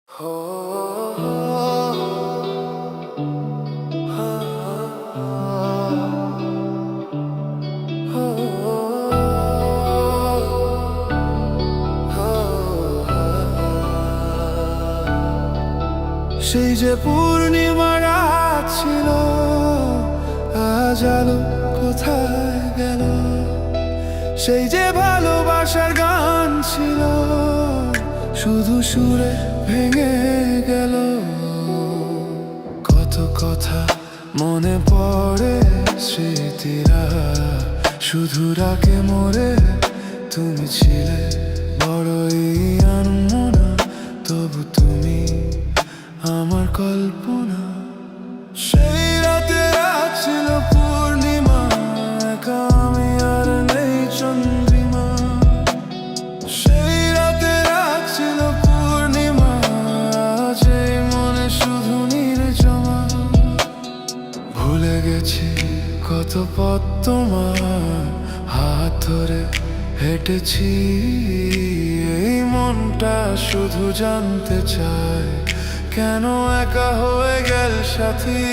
সেই যে পূর্ণিমা রাত ছিল, আজ আলো কোথায় গেল? সেই যে ভালোবাসার গান ছিল, শুধু সুরে ভেঙে গেল। কত কথা মনে পড়ে, স্মৃতিরা শুধু রাখে মোরে। তুমি ছিলে বড়ই আনমনা, তবু তুমি আমার কল্পনা। সেই রাতে রাত ছিল পূর্ণিমা, একা আমি আর নেই চন্দ্রিমা। সেই রাতে রাত ছিল পূর্ণিমা, আজ এই মনে শুধু নির্জমা। ভুলে গেছি কত পথ তোমার হাত ধরে হেঁটেছি। এই মনটা শুধু জানতে চায়, কেন একা হয়ে গেল সাথী?